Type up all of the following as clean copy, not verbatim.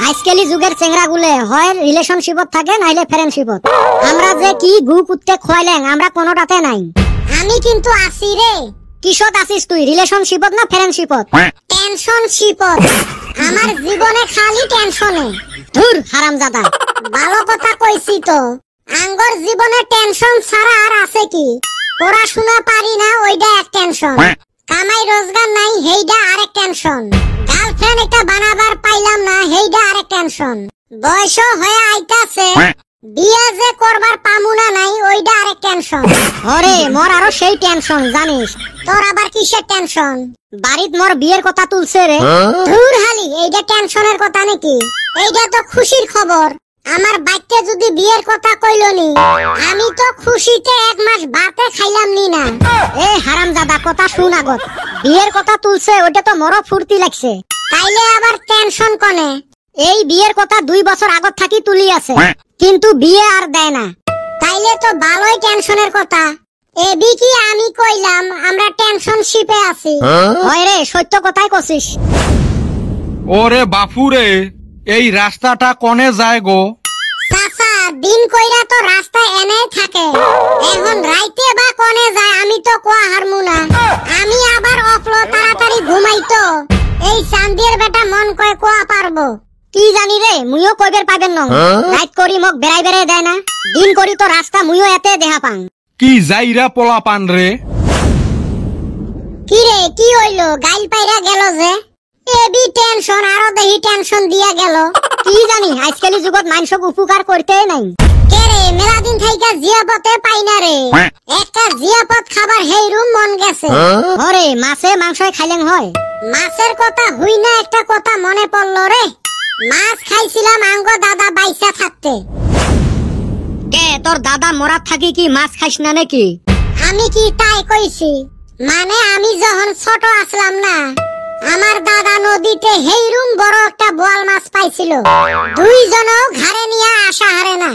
আজকালি যুগের চেংরা গুলে হয় রিলেশনশিপত থাকে নাইলে ফ্রেন্ডশিপত। আমরা যে কি গু কুত্তে খোয়াইলেন আমরা কোনোটাতে নাই। আমি কিন্তু আছি রে। কিসত আছিস তুই, রিলেশনশিপত না ফ্রেন্ডশিপত? টেনশনশিপত। আমার জীবনে খালি টেনশনে। ধুর হারামজাদা। ভালো কথা কইছি তো। আঙ্গর জীবনে টেনশন ছাড়া আর আছে কি? পড়াশোনা পারি না ওইটা এক টেনশন, কামাই রোজগার নাই হেইডা আরেক টেনশন, গার্লফ্রেন্ড একটা বানাবার পাইলাম না হেইডা আরেক টেনশন, বয়স হয়ে আইতাছে বিয়ে যে করবার পামুনা নাই ওইটা আরেক টেনশন। ওরে মোর আরো সেই টেনশন জানিস। তোর আবার কিসের টেনশন? বাড়িত মোর বিয়ের কথা তুলছে রে। ধুর হালি, এইটা টেনশনের কথা নাকি? এইটা তো খুশির খবর। আমার বাইকে যদি বিয়ের কথা কইলনি আমি তো খুশিতে এক মাস ভাতে খাইলাম নি না। এ হারামজাদা কথা শুন আগত। বিয়ের কথা তুলছে ওটা তো মোরও ফুর্তি লাগছে। তাইলে আবার টেনশন কনে? এই বিয়ের কথা 2 বছর আগত থাকি তুলি আছে, কিন্তু বিয়ে আর দেয় না। তাইলে তো ভালোই টেনশনের কথা। এবি কি আমি কইলাম আমরা টেনশনশিপে আছি? হয় রে, সত্য কথাই কছিস। ওরে বাপুরে, এই রাস্তাটা কনে যায় গো? চাচা, দিন কইরা তো রাস্তায় এনেই থাকে, এখন রাইতে বা কনে যায় আমি তো কোয়া হারমু না। আমি আবার অফলো তাড়াতাড়ি ঘুমাইতো, এই চান্দির বেটা মন কয় কোয়া পারবো। কি জানি রে, মুইও কইবের পাবেন ন। রাইত করি মোক বেড়াই বেড়াই দেয় না, দিন করি তো রাস্তা মুইও এতে দেহা পাং। কি যাইরা পোলা পান রে? কি রে, কি হইলো? গাইল পাইরা গেল যে? এবি টেনশন আরো দেহি টেনশন দিয়া গেল। কি জানি আজকালি যুগত মানুষক উপকার করতে নাই। কে রে, মেলা দিন থাইকা জিয়াপতে পাই না রে। একটা জিয়াপত খাবার হেই রুম মন গেছে। ওরে মাছে মাংসই খাইলেন হয়। মাছের কথা হুই না একটা কথা মনে পড়লো রে। মাছ খাইছিলাম আঙ্গ দাদা বাইসা থাকতে। কে তোর দাদা মরাত থাকি কি মাছ খাইস না নাকি? আমি কি তাই কইছি? মানে আমি যখন ছোট আসলাম না, আমার দাদা নদীতে হেইরুম বড় একটা বোয়াল মাছ পাইছিল। দুইজনও ঘাড়ে নিয়ে আসা হারে না,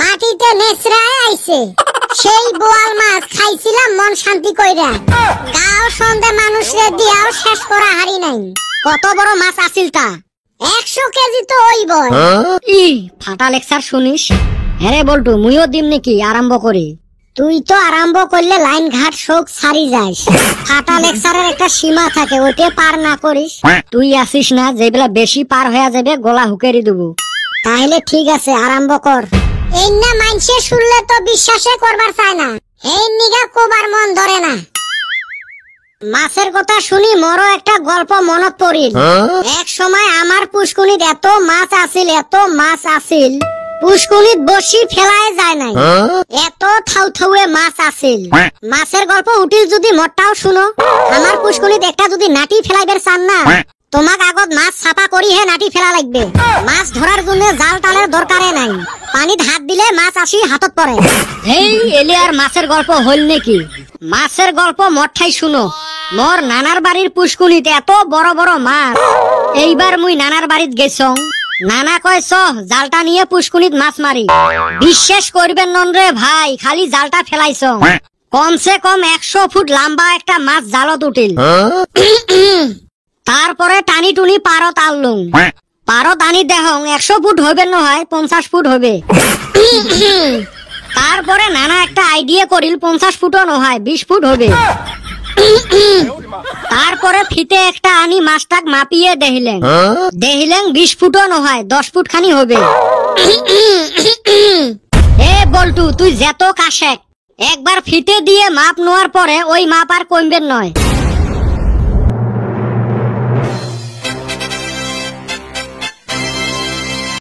মাটিতে নেচড়ায় আইছে। সেই বোয়াল মাছ খাইছিলাম মন শান্তি কইরা। গাও সন্ধে মানুষরে দিয়াও শেষ করা হারি নাই। কত বড় মাছ আছিল তা? 100 কেজি তো হইব। ই ফাটা লেকচার শুনিস? হ্যাঁ বলটু, মুইও দিম নাকি আরম্ভ করি? তুই তো আরম্ভ করলে লাইন ঘাট শোক সারি যাস। ফাটা লেকচারের একটা সীমা থাকে, ওইটা পার না করিস। তুই আসিস না, যেবেলা বেশি পার হয়ে যাবে গলা হুকেরি দেবো। তাহলে ঠিক আছে, আরম্ভ কর। এই না মাইনসে শুনলে তো বিশ্বাসে করবার চায় না, এই নিগা কোবার মন ধরে না। মাছের কথা শুনি মোরও একটা গল্প মনত পড়িল। এক সময় আমার পুষ্কুনিত এত মাছ আছিল, এত মাছ আছিল, পুষ্কুনিত বসি ফেলায় যায় নাই, এত থাউ থাউয়ে মাছ আছিল। মাছের গল্প উঠিল যদি মোরটাও শুনো। আমার পুষ্কুনিত একটা যদি নাটি ফেলাইবার চান না, তোমাক আগত মাছ ছাপা করি হে নাটি ফেলা লাগবে। মাছ ধরার জন্য জাল টালের দরকারে নাই, পানিত হাত দিলে মাছ আসি হাতত পড়ে। এই এলে আর মাছের গল্প হইল নাকি? মাছের গল্প মঠাই শুনো। মোর নানার বাড়ির পুষ্কুনিতে এত বড় বড় মাছ। এইবার মুই নানার বাড়িত গেছং, নানা কয় চ জালটা নিয়ে পুষ্কুনিত মাছ মারি। বিশ্বাস করবেন নন রে ভাই, খালি জালটা ফেলাইছ, কমসে কম 100 ফুট লম্বা একটা মাছ জালত উঠিল। তারপরে টানি টুনি পারত আনলুম। পারত আনি দেহং 100 ফুট হইবে নহয়, 50 ফুট হবে। তারপরে নানা একটা আইডিয়া করিল 50 ফুটও নহয়, 20 ফুট হবে। তারপরে ফিতে একটা আনি মাছটাক মাপিয়ে দেখিলেন 20 ফুটও নহয়, 10 ফুট খানি হবে। এ বলটু, তুই যেত কাশেক, একবার ফিতে দিয়ে মাপ নেওয়ার পরে ওই মাপ আর কমবেন নয়।